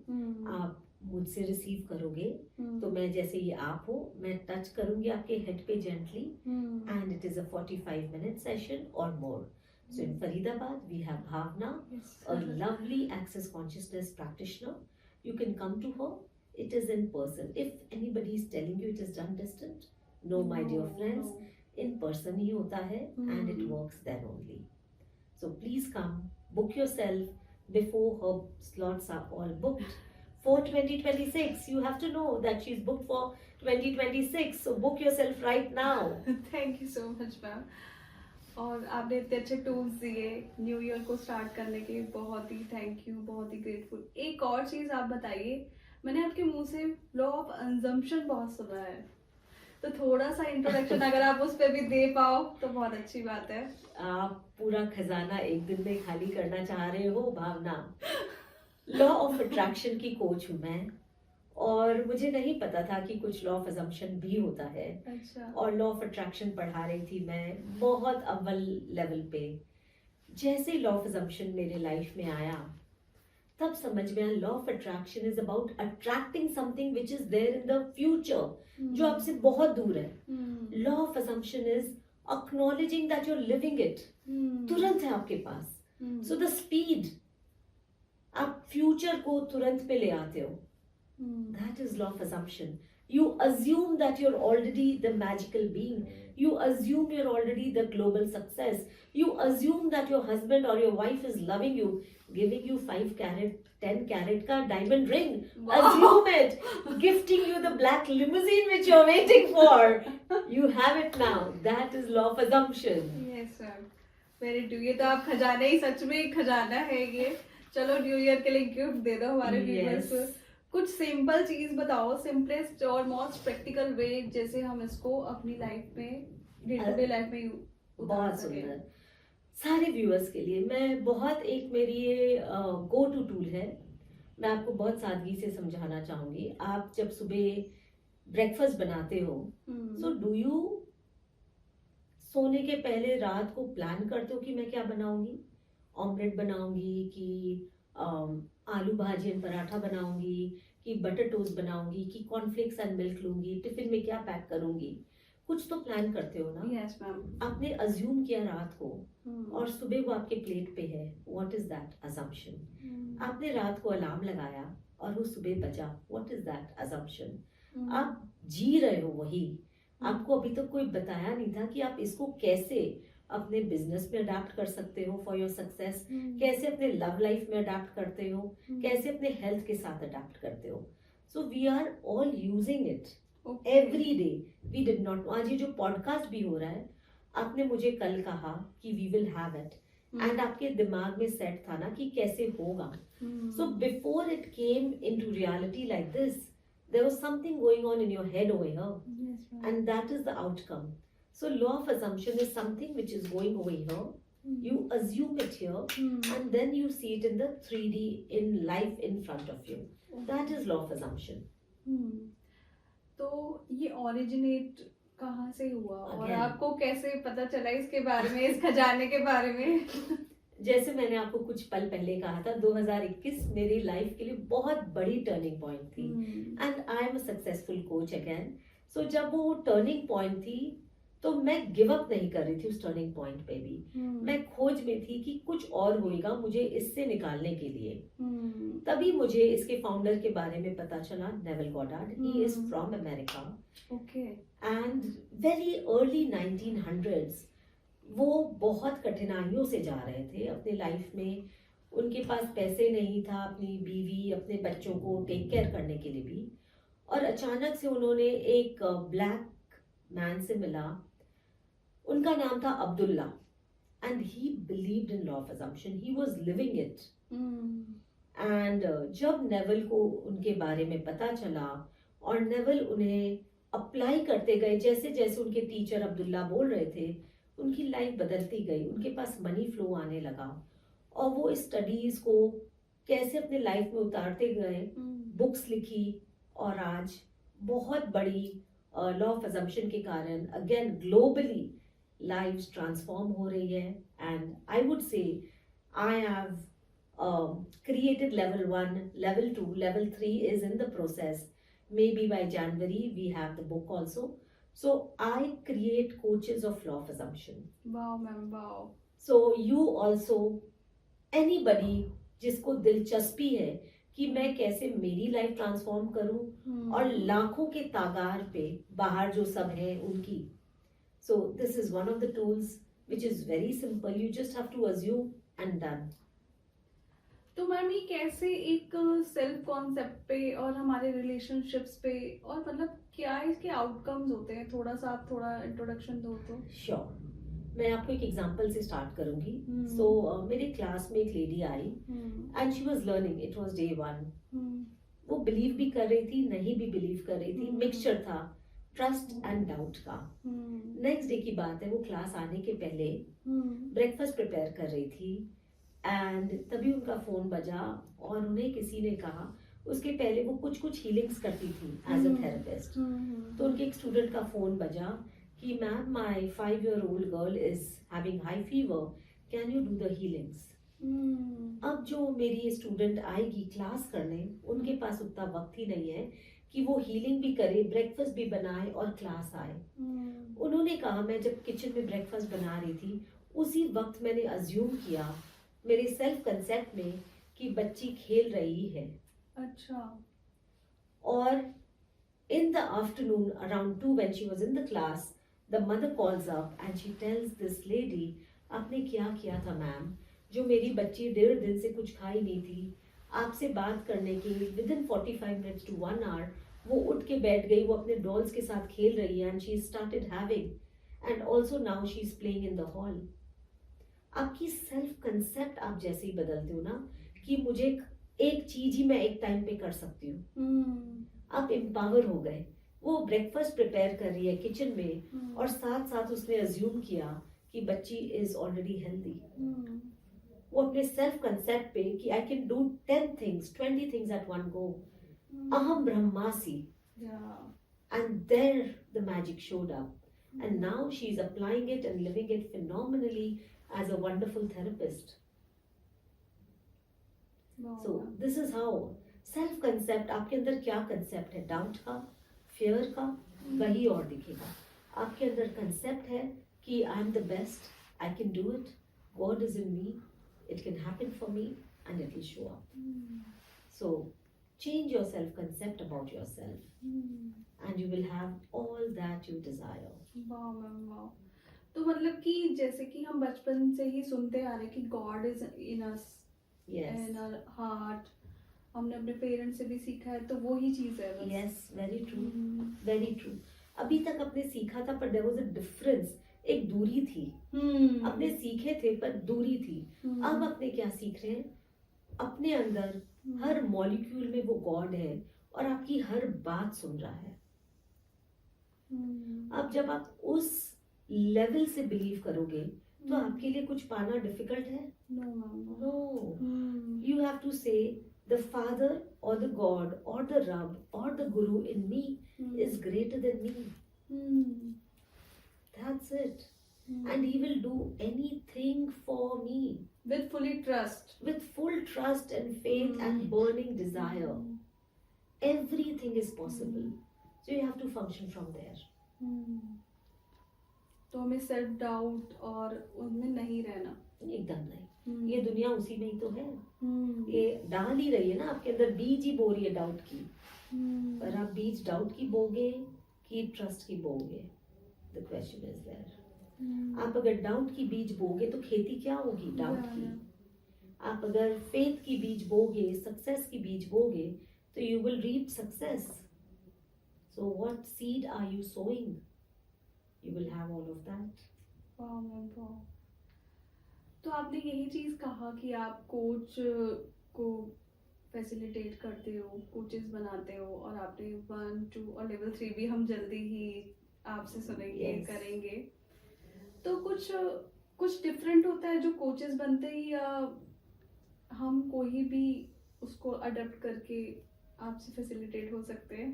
आप मुझसे रिसीव करोगे तो मैं, जैसे ये आप हो, मैं टच करूंगी आपके हेड पे gently, and it is a 45-minute session और मोर. So in Faridabad, we have Bhavna, a lovely Access Consciousness practitioner. You can come to her. It is in person. If anybody is telling you it is done distant, no, my dear friends, in person ही होता है, and it works then only. So please come, book yourself before her slots are all booked. For 2026, you have to know that she's booked for 2026. So book yourself right now. Thank you so much ma'am. और आपने इतने अच्छे tools दिए new year को start करने के, बहुत ही thank you, बहुत ही ग्रेटफुल. एक और चीज़ आप बताइए, मैंने आपके मुंह से लॉ ऑफ कंजम्पशन बहुत सुना है, तो थोड़ा सा इंट्रोडक्शन अगर आप उस पर भी दे पाओ तो बहुत अच्छी बात है. आप पूरा खजाना एक दिन में खाली करना चाह रहे हो भावना. लॉ ऑफ अट्रैक्शन की कोच हूँ मैं, और मुझे नहीं पता था कि कुछ लॉ ऑफ अजम्पशन भी होता है. अच्छा. और लॉ ऑफ अट्रैक्शन पढ़ा रही थी मैं बहुत अव्वल लेवल पे. जैसे लॉ ऑफ अजम्पशन मेरे लाइफ में आया, तब समझ में आया law of attraction is about attracting something which is there in the future, जो आपसे बहुत दूर है. Law of assumption is acknowledging that you are living it. तुरंत है आपके पास. सो द स्पीड, आप फ्यूचर को तुरंत पे ले आते हो. That is law of assumption. You assume that you're already the magical being. You assume you're already the global success. You assume that your husband or your wife is loving you, giving you 5 carat, 10 carat ka diamond ring. Wow. Assume it. Gifting you the black limousine which you're waiting for. You have it now. That is law of assumption. Yes sir, very true. ये तो आप खजाना ही, सच में खजाना है ये. चलो new year के लिए गिफ्ट दे दो हमारे व्यूअर्स को. कुछ सिंपल चीज बताओ, सिंपलेस्ट और मोस्ट प्रैक्टिकल वे, जैसे हम इसको अपनी लाइफ में, डे टू डे लाइफ में उतार बहुत सकें. सुंदर. सारे व्यूअर्स के लिए मैं बहुत, एक मेरी ये गो टू टूल है. मैं आपको बहुत सादगी से समझाना चाहूंगी. आप जब सुबह ब्रेकफास्ट बनाते हो, सो डू यू सोने के पहले रात को प्लान करते हो कि मैं क्या बनाऊंगी? ऑमलेट बनाऊंगी कि आलू भाजी एंड पराठा बनाऊंगी, कि बटर टोस्ट बनाऊंगी, कि कॉर्नफ्लेक्स एंड मिल्क लूंगी, टिफिन में क्या पैक करूंगी? कुछ तो प्लान करते हो ना. Yes ma'am. आपने अज्यूम किया रात को, और सुबह वो आपके प्लेट पे है. What is that assumption? आपने रात को अलार्म लगाया और वो सुबह बजा. What is that assumption? आप जी रहे हो वही. आपको अभी तक कोई बताया नहीं था कि आप इसको कैसे अपने बिजनेस में अडेप्ट कर सकते हो फॉर योर सक्सेस, कैसे अपने लव लाइफ में अडेप्ट करते हो, कैसे अपने हेल्थ के साथ अडेप्ट करते हो. So we are all using it every day. We did not. आज ये जो पॉडकास्ट भी हो रहा है, आपने मुझे कल कहा कि we will have it, and आपके दिमाग में सेट था ना कि कैसे होगा. So before it came into reality like this, there was something going on in your head over here. Yes, ma'am. And that is the outcome. So law of assumption is something which is going over here. You assume it here, and then you see it in the 3D in life in front of you. That is law of assumption. तो ये originate कहाँ से हुआ और Again. आपको कैसे पता चला इसके बारे में, इस खजाने के बारे में? जैसे मैंने आपको कुछ पल पहले कहा था, 2021 मेरी लाइफ के लिए बहुत बड़ी टर्निंग पॉइंट थी and I am a successful coach again. So जब वो टर्निंग पॉइंट थी तो मैं गिव अप नहीं कर रही थी उस टर्निंग पॉइंट पे भी. मैं खोज में थी कि कुछ और होएगा मुझे इससे निकालने के लिए. तभी मुझे इसके फाउंडर के बारे में पता चला, Neville Goddard. He is from America. Okay. And very early 1900s वो बहुत कठिनाइयों से जा रहे थे अपने लाइफ में. उनके पास पैसे नहीं था अपनी बीवी अपने बच्चों को टेक केयर करने के लिए भी. और अचानक से उन्होंने एक ब्लैक मैन से मिला. उनका नाम था Abdullah and he believed in law of assumption. He was living it. And जब नेवल को उनके बारे में पता चला और नेवल उन्हें अप्लाई करते गए, जैसे जैसे उनके टीचर अब्दुल्ला बोल रहे थे, उनकी लाइफ बदलती गई. उनके पास मनी फ्लो आने लगा और वो इस स्टडीज को कैसे अपने लाइफ में उतारते गए, बुक्स लिखी और आज बहुत बड़ी लॉ ऑफ अजम्पशन के कारण अगेन ग्लोबली लाइव्स ट्रांसफॉर्म हो रही है. And I would say I have created level 1, level 2, level 3 is in the process. Maybe by January we have the book also. So I create coaches of law of assumption. Wow, ma'am, wow. So you also, anybody जिसको दिलचस्पी है कि मैं कैसे मेरी life transform करूं और लाखों के तादाद पे बाहर जो सब है उनकी. So this is one of the tools which is very simple. You just have to assume and done. तो मैम ये कैसे एक सेल्फ कॉन्सेप्ट पे और हमारे रिलेशनशिप्स पे और मतलब क्या इसके आउटकम्स होते हैं, थोड़ा सा आप थोड़ा इंट्रोडक्शन दो तो. श्योर. मैं आपको एक एग्जांपल से स्टार्ट करूंगी. सो मेरे क्लास में एक lady I and she was learning. It was day 1. वो बिलीव भी कर रही थी, नहीं भी बिलीव कर रही थी. मिक्सचर था ट्रस्ट एंड डाउट का. नेक्स्ट डे की बात है, वो क्लास आने के पहले ब्रेकफास्ट प्रिपेयर कर रही थी एंड तभी उनका फोन बजा और उन्हें किसी ने कहा, उसके पहले वो कुछ कुछ हीलिंग्स करती थी एज अ थेरेपिस्ट. तो उनके एक स्टूडेंट का फोन बजा कि ma'am my 5-year-old girl is having high fever, can you do the healings. अब जो मेरी स्टूडेंट आएगी क्लास करने, उनके पास उतना वक्त ही नहीं है कि वो हीलिंग भी करे, ब्रेकफास्ट भी बनाए और क्लास आए. उन्होंने कहा, मैं जब किचन में ब्रेकफास्ट बना रही थी उसी वक्त मैंने अज्यूम किया मेरे सेल्फ कंसेप्ट में कि बच्ची खेल रही है. अच्छा. और in the afternoon around 2 when she was in the class, the mother calls up and she tells this lady, आपने क्या किया था मैम, जो मेरी बच्ची 1.5 दिन से कुछ खाई नहीं थी, आपसे बात करने के within 45 minutes to 1 hour वो उठ के बैठ गई, वो अपने डॉल्स के साथ खेल रही है and she started having and also now she is playing in the hall. आपकी सेल्फ कंसेप्ट आप जैसे ही बदलते हो ना कि मुझे एक चीज ही मैं एक टाइम पे कर सकती हूँ, आप एम्पावर हो गए. वो ब्रेकफास्ट प्रिपेयर कर रही है किचन में और साथ साथ उसने अज्यूम किया कि बच्ची इज ऑलरेडी हेल्दी. वो अपने सेल्फ कंसेप्ट पे कि I can do 10 things 20 things at one go. अहम ब्रह्मासी. And there the magic showed up. And now she is applying it and living it phenomenally as a wonderful therapist. Wow. So this is how self concept, आपके अंदर क्या concept है, doubt का, fear का, वही और दिखेगा. आपके अंदर कंसेप्ट है कि I am the best, I can do it, God is in me, it can happen for me and it will show up. So change your self concept about yourself and you will have all that you desire. वाह ma'am, वाह. तो मतलब कि जैसे कि हम बचपन से ही सुनते आ रहे कि God is in us, in our heart, हमने अपने पेरेंट्स से भी सीखा है, तो वो ही चीज है बस. Yes, very true, very true. अभी तक आपने सीखा था पर देयर वाज अ डिफरेंस, एक दूरी थी. आपने सीखे थे पर दूरी थी. अब अपने क्या सीख रहे हैं, अपने अंदर हर मॉलिक्यूल में वो गॉड है और आपकी हर बात सुन रहा है. अब जब आप उस लेवल से बिलीव करोगे तो आपके लिए कुछ पाना डिफिकल्ट है. No, you have to say the father और द गॉड और द रब और the guru in me is greater than me. That's it. And he will do anything for me with fully trust. with full trust and faith and burning desire. Everything is possible. So you have to function from there. तो हमें self doubt और उनमें नहीं रहना. एकदम नहीं. ये दुनिया उसी में ही तो है. ये ये डाल ही रही है ना आपके अंदर, बीज ही बो रही है डाउट की. पर आप बीज डाउट की बोगे कि ट्रस्ट की बोगे? The question is there. आप अगर डाउट की बीज बोगे तो खेती क्या होगी? डाउट की. आप अगर फेथ की बीज बोगे, सक्सेस की बीज बोगे, तो you will reap success. So what seed are you sowing? You will have all of that. तो आपने यही चीज कहा कि आप कोच को फैसिलिटेट करते हो, कोचेस बनाते हो, और आपने 1, 2 और लेवल 3 भी हम जल्दी ही आपसे सुनेंगे. Yes. करेंगे. तो कुछ डिफरेंट होता है जो कोचेस बनते ही, या हम कोई भी उसको अडॉप्ट करके आपसे फैसिलिटेट हो सकते हैं?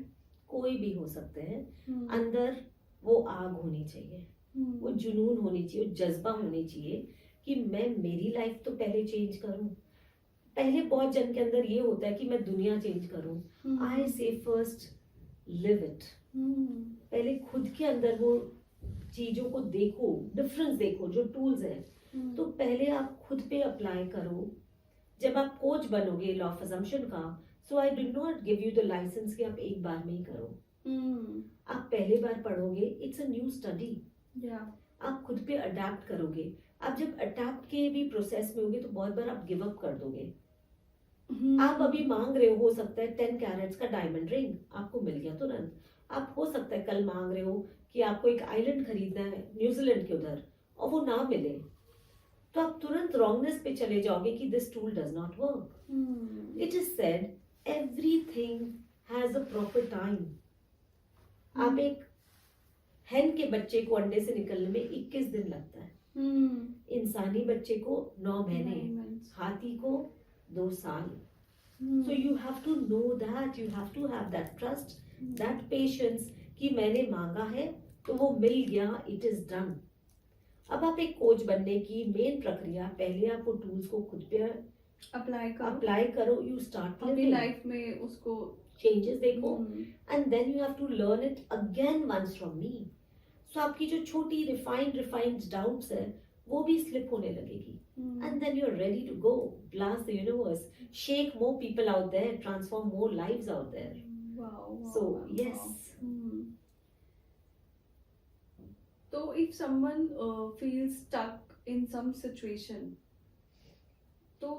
कोई भी हो सकते हैं. अंदर वो आग होनी चाहिए, वो जुनून होनी चाहिए, वो जज्बा होनी चाहिए कि मैं मेरी लाइफ तो पहले चेंज करूं. पहले बहुत जन के अंदर ये होता है कि मैं दुनिया चेंज करूं. आई से फर्स्ट लिव इट. पहले खुद के अंदर वो चीजों को देखो, डिफरेंस देखो. जो टूल्स हैं तो पहले आप खुद पे अप्लाई करो. जब आप कोच बनोगे लॉ ऑफ अजम्पशन का, so I do not give you the license कि आप एक बार में ही करो. आप पहले बार पढ़ोगे, इट्स अ न्यू स्टडी. आप खुद पे अडेप्ट करोगे. आप जब अडेप्ट के भी प्रोसेस में होगे तो बहुत बार आप गिव अप कर दोगे. आप अभी मांग रहे हो सकता है 10 कैरेट्स का डायमंड रिंग आपको मिल गया तुरंत. आप हो सकता है कल मांग रहे हो कि आपको एक आइलैंड खरीदना है न्यूजीलैंड के उधर, और वो ना मिले, तो आप तुरंत रॉन्गनेस पे चले जाओगे कि this tool does not work. It is said everything has a proper time. आप एक हेन के बच्चे को अंडे से निकलने में 21 दिन लगता है. इंसानी बच्चे को 9 महीने, हाथी को 2 साल. So you have to know that, you have to have that trust, that patience कि मैंने मांगा है तो वो मिल गया, it is done. अब आप एक कोच बनने की मेन प्रक्रिया, पहले आप वो टूल्स को खुद पे अप्लाई करो. यू स्टार्ट अपनी लाइफ में उसको चेंजेस देखो, and then you have to learn it again once from me. So आपकी जो छोटी रिफाइंड डाउट्स है वो भी स्लिप होने लगेगी. And then you're ready to go, blast the universe, shake more people out there, transform more lives out there. Wow. So, yes. So, if someone feels stuck in some situation, तो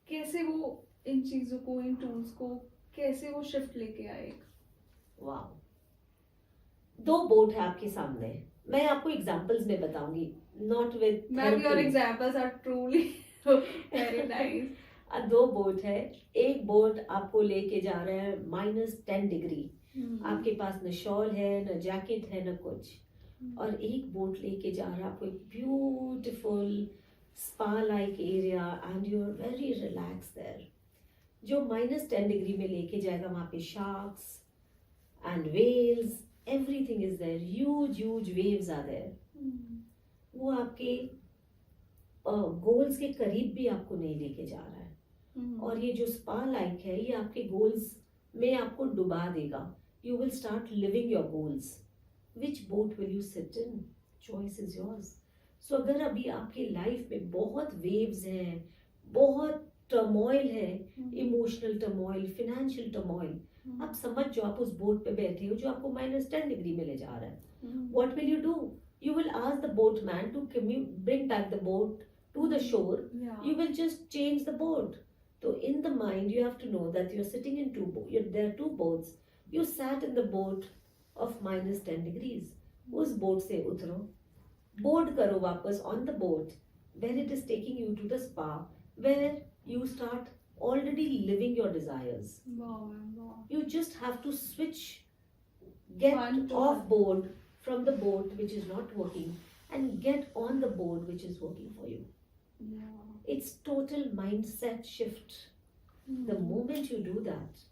कैसे वो इन चीजों को, इन tools को कैसे वो shift लेके आए? Wow. 2 बोट है आपके सामने. मैं आपको एग्जांपल्स में बताऊंगी, not with Ma'am, your examples are truly very nice. 2 boat है. एक बोट आपको लेके जा रहा है -10 डिग्री. आपके पास न शॉल है, न जैकेट है, न कुछ. और एक बोट लेके जा रहा है आपको एक beautiful spa like area, and you are very relax there. जो -10 डिग्री में लेके जाएगा वहां पे sharks and whales, everything is there, huge waves are there. वो आपके गोल्स के करीब भी आपको नहीं लेके जा रहा है. और ये जो स्पा लाइक है ये आपके गोल्स में आपको डुबा देगा. You will start living your goals. Which boat will you sit in? Choice is yours. So अगर अभी आपके लाइफ में बहुत वेव्स हैं, बहुत टर्मोइल है, इमोशनल टर्मोइल, फाइनेंशियल टर्मोइल, आप समझ जो आप उस बोट पे बैठे हो जो आपको -10 डिग्री में ले जा रहा है. What will you do? You will ask the boatman to bring back the boat to the shore. Yeah. You will just change the boat. So in the mind you have to know that you're sitting in 2 boats. There are 2 boats. You sat in the boat of -10 degrees. उस boat से उतरो, board करो वापस on the boat where it is taking you to the spa, where you start already living your desires. Wow. You just have to switch, get off board from the boat which is not working and get on the board which is working for you. Yeah. It's total mindset shift. The moment you do that,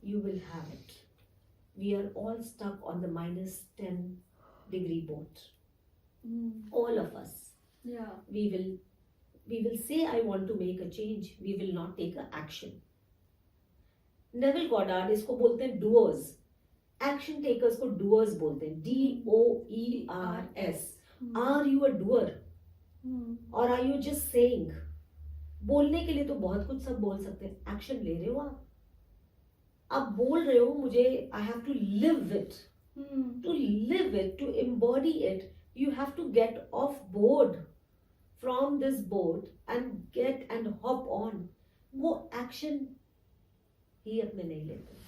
you will have it. We are all stuck on the -10 degree boat. Hmm. All of us. Yeah. We will say, I want to make a change. We will not take a action. Neville Goddard इसको बोलते हैं doers. Action takers को doers बोलते हैं. DOERS. Are you a doer? Or are you just saying? बोलने के लिए तो बहुत कुछ सब बोल सकते हैं. Action ले रहे हो आप बोल रहे हो मुझे I have to live it. To live it, to embody it, you have to get off board from this boat and get and hop on. वो action ही अपने नहीं लेते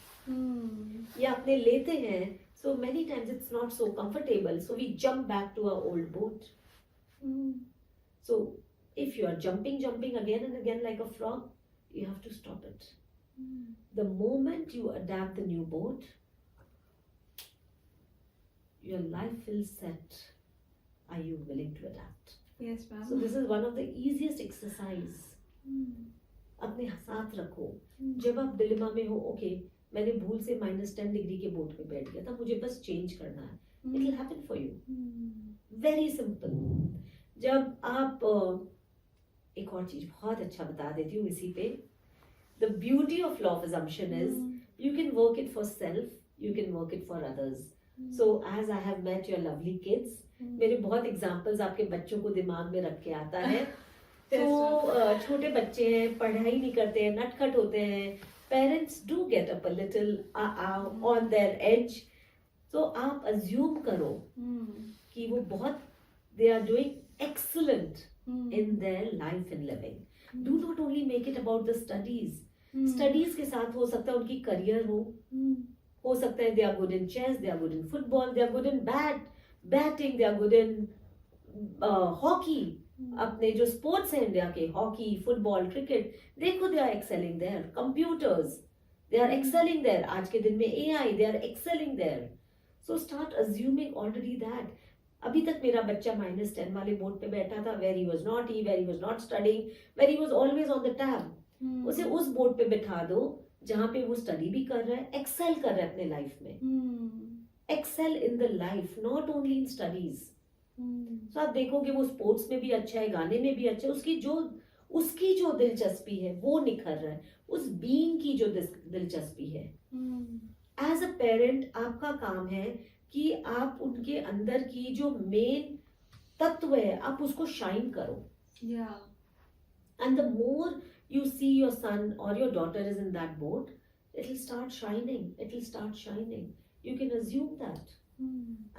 या अपने लेते हैं. So many times it's not so comfortable, so we jump back to our old boat. So if you are jumping again and again like a frog, you have to stop it. The moment you adapt the new boat, your life will set. Are you willing to adapt? Yes, ma'am. So this is one of the easiest exercise. अपने साथ रखो. जब आप dilemma में हो, okay मैंने भूल से -10 डिग्री के बोट पे बैठ गया था, मुझे बस चेंज करना है. It will happen for you. Very simple. जब आप एक और चीज बहुत अच्छा बता देती हूँ इसी पे. The beauty of law of assumption is you can work it for self, you can work it for others. So as I have met your lovely kids, मेरे बहुत एग्जाम्पल्स आपके बच्चों को दिमाग में रख के आता है. तो छोटे बच्चे हैं, पढ़ाई नहीं करते हैं, नटखट होते हैं. Parents do get up a little on their edge. तो आप अज्यूम करो कि वो बहुत they are doing excellent in their life and living. Do not only make it about the studies. Studies के साथ हो सकता है उनकी करियर हो सकता है they are good in chess, they are good in football, they are good in batting, they are good in hockey. अपने जो स्पोर्ट्स हैं इंडिया के हॉकी, फुटबॉल, क्रिकेट, देखो they are excelling there. Computers, they are excelling there. आज के दिन में AI, they are excelling there. So start assuming already that. अभी तक मेरा बच्चा -10 वाले बोर्ड पे बैठा था, where he was naughty, where he was not studying, where he was always on the tab. उसे उस बोर्ड पे बिठा दो जहाँ पे वो स्टडी भी कर रहा है, एक्सेल कर रहा है अपने लाइफ में. Excel in the life, not only in studies. तो आप देखोगे वो स्पोर्ट्स में भी अच्छा है, गाने में भी अच्छा है. उसकी जो दिलचस्पी है वो निखर रहा है, उस बीइंग की जो दिलचस्पी है. एज अ पेरेंट आपका काम है कि आप उनके अंदर की जो मेन तत्व है आप उसको शाइन करो. And the more you see your son or your daughter is in that boat, it will start shining. You can assume that.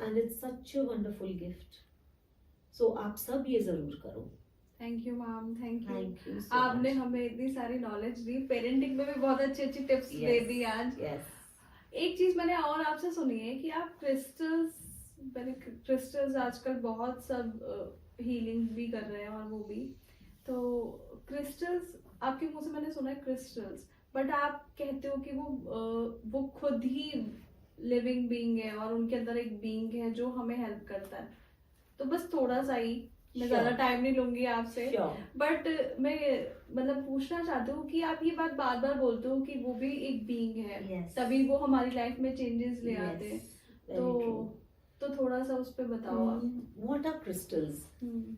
And it's such a wonderful gift. So आप सब ये जरूर करो. Thank you ma'am, thank you. so आपने much. हमें इतनी सारी knowledge दी, parenting में भी बहुत अच्छी अच्छी टिप्स दे दी आज. एक चीज मैंने और आपसे सुनी है कि आप क्रिस्टल्स आजकल बहुत सब हीलिंग भी कर रहे हैं और वो भी. तो क्रिस्टल्स आपके मुंह से मैंने सुना है क्रिस्टल्स, बट आप कहते हो कि वो खुद ही लिविंग बीइंग है और उनके अंदर एक बीइंग है जो हमें हेल्प करता है. तो बस थोड़ा सा ही, मैं ज्यादा टाइम नहीं लूंगी आपसे, बट मैं मतलब पूछना चाहती हूँ कि आप ये बात बार बार बोलते हो कि वो भी एक बीइंग है, तभी वो हमारी लाइफ में चेंजेस ले आते हैं. तो थोड़ा सा उस पे बताओ आप. What are crystals?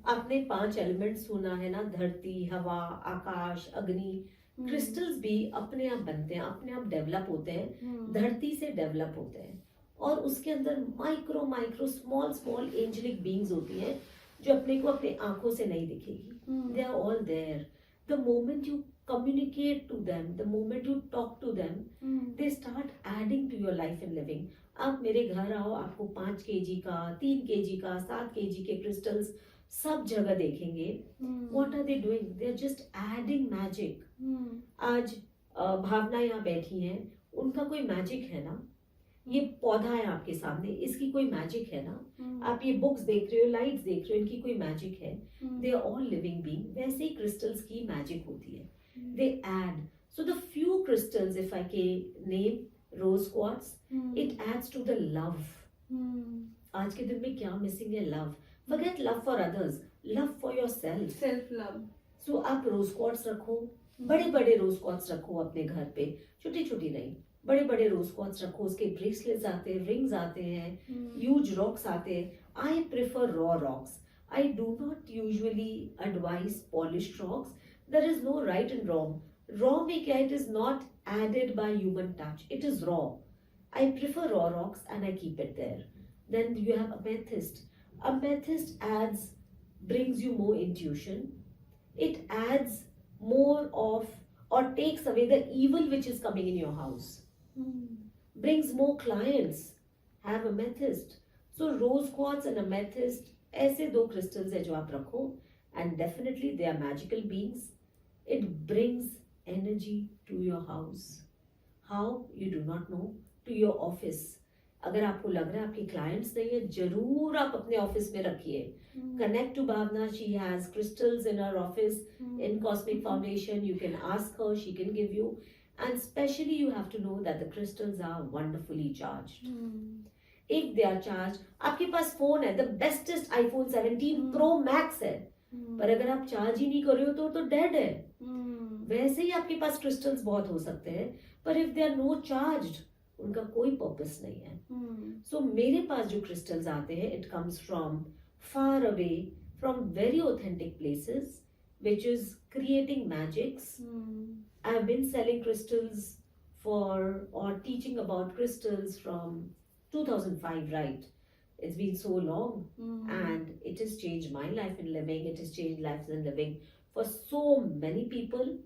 आपने 5 एलिमेंट्स सुना है ना, धरती, हवा, आकाश, अग्नि. क्रिस्टल्स भी अपने आप बनते हैं, अपने आप डेवलप होते हैं, धरती से डेवलप होते हैं. और उसके अंदर माइक्रो स्मॉल एंजेलिक बीइंग्स होती हैं जो अपने को अपने आंखों से नहीं दिखेगी. They are all there. The moment you communicate to them, the moment you talk to them, they start adding to your life and living. आप मेरे घर आओ, आपको 5 kg का, 3 kg का, 7 kg के क्रिस्टल्स सब जगह देखेंगे. What are they doing? They are just adding magic. आज भावना यहाँ बैठी हैं, उनका कोई मैजिक है ना. ये पौधा है आपके सामने, इसकी कोई मैजिक है ना. आप ये बुक्स देख रहे हो, लाइट्स देख रहे हो, इनकी कोई मैजिक है. They are all living being. वैसे ही क्रिस्टल्स की मैजिक होती है. They add. So the few crystals, if I can name, rose quartz, it adds to the love. आज के दिन में क्या मिसिंग है? Love. Forget love for others, love for yourself. Self love. So आप रोज क्वार्ट्स रखो, बड़े बड़े रोज क्वार्ट्स रखो अपने घर पे, छोटी छोटी नहीं. बड़े बड़े रोज क्वार्ट्स रखो, उसके ब्रेसलेट्स आते हैं, रिंग्स आते हैं, ह्यूज रॉक्स आते हैं. I prefer raw rocks. I do not usually advice polished rocks. There is no right and wrong. Raw में क्या, it is not added by human touch, it is raw. I prefer raw rocks and I keep it there. Then you have amethyst. Amethyst brings you more intuition. It adds more of, or takes away the evil which is coming in your house. Brings more clients. Have amethyst. So rose quartz and amethyst, ऐसे दो crystals है जो आप रखो, and definitely they are magical beings. It brings energy to your house. How? You do not know. To your office. अगर आपको लग रहा है आपके clients नहीं है, जरूर आप अपने ऑफिस में रखिए. Connect to Bhavna. She has crystals in her office in Cosmic Foundation. You can ask her, she can give you. And especially you have to know that the crystals are wonderfully charged. If they are charged, आपके पास phone है, the bestest iPhone 17 Pro Max है, पर अगर आप charge ही नहीं कर रहे हो तो डेड है. वैसे ही आपके पास क्रिस्टल्स बहुत हो सकते हैं, पर if they are no charged, उनका कोई पर्पस नहीं है. सो मेरे पास जो क्रिस्टल्स आते हैं, it comes from far away, from very authentic places which is creating magics. I have been selling crystals or teaching about crystals from 2005, right? It's been so long, and it has changed my life in living. It has changed lives in living for so many people.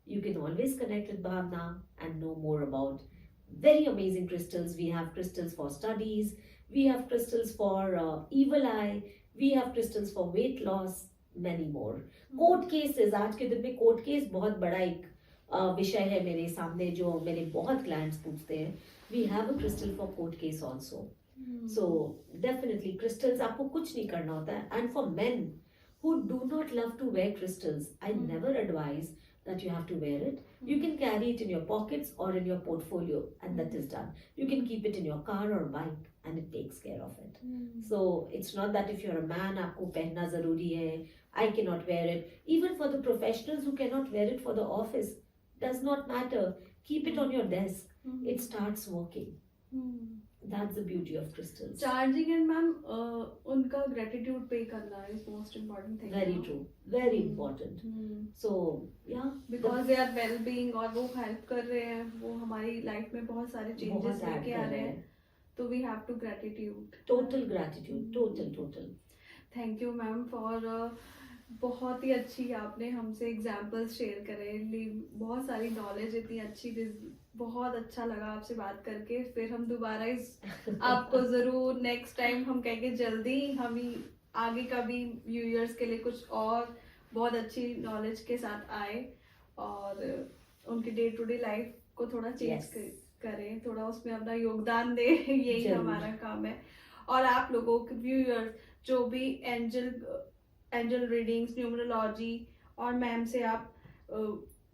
You can always connect with Bhavna and know more about very amazing crystals. We have crystals for studies. We have crystals for evil eye. We have crystals for weight loss. Many more. Court cases, आज के दिन में court case बहुत बड़ा एक विषय है मेरे सामने, जो मेरे बहुत क्लाइंट्स पूछते हैं. We have a crystal for court case also. So definitely crystals, आपको कुछ नहीं करना होता है. And for men who do not love to wear crystals, I never advise that you have to wear it. You can carry it in your pockets or in your portfolio, and that is done. You can keep it in your car or bike, and it takes care of it. So it's not that if you're a man, आपको पहनना जरूरी है, I cannot wear it. Even for the professionals who cannot wear it for the office, does not matter. Keep it on your desk. It starts working. That's the beauty of crystals. Charging and ma'am, उनका gratitude pay करना is most important thing. Very true. Very important. So yeah. Because they are well-being और वो help कर रहे हैं, वो हमारी life में बहुत सारे changes लेके आ रहे हैं, तो we have to gratitude. Total gratitude. Total. Thank you ma'am for बहुत ही अच्छी आपने हमसे एग्जाम्पल्स शेयर करे, बहुत सारी नॉलेज इतनी अच्छी, बहुत अच्छा लगा आपसे बात करके. फिर हम दोबारा इस आपको जरूर नेक्स्ट टाइम हम कहेंगे जल्दी, हम ही आगे का भी व्यूअर्स के लिए कुछ और बहुत अच्छी नॉलेज के साथ आए और उनके डे टू डे लाइफ को थोड़ा चेंज करें, थोड़ा उसमें अपना योगदान दे. यही हमारा काम है. और आप लोगों के व्यूअर्स जो भी एंजल रीडिंग्स, न्यूमरोलॉजी और मैम से आप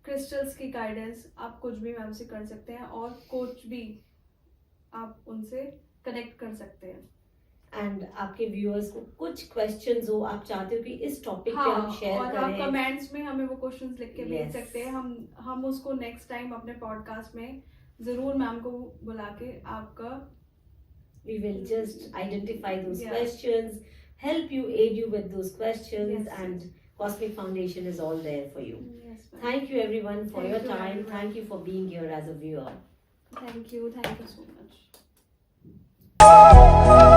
क्रिस्टल्स की गाइडेंस, आप कुछ भी मैम से कर सकते हैं और कुछ भी आप उनसे कनेक्ट कर सकते हैं. एंड आपके व्यूअर्स को कुछ क्वेश्चंस हो, आप चाहते हो कि इस टॉपिक पे हम शेयर करें, और आप कमेंट्स में हमें वो क्वेश्चंस लिख के भेज सकते हैं. हम उसको नेक्स्ट टाइम अपने पॉडकास्ट में जरूर मैम को बुला के आपका we will just identify those questions, help you, aid you with those questions, and Cosmic Foundation is all there for you. Thank you everyone for your time. Everyone. Thank you for being here as a viewer. Thank you so much.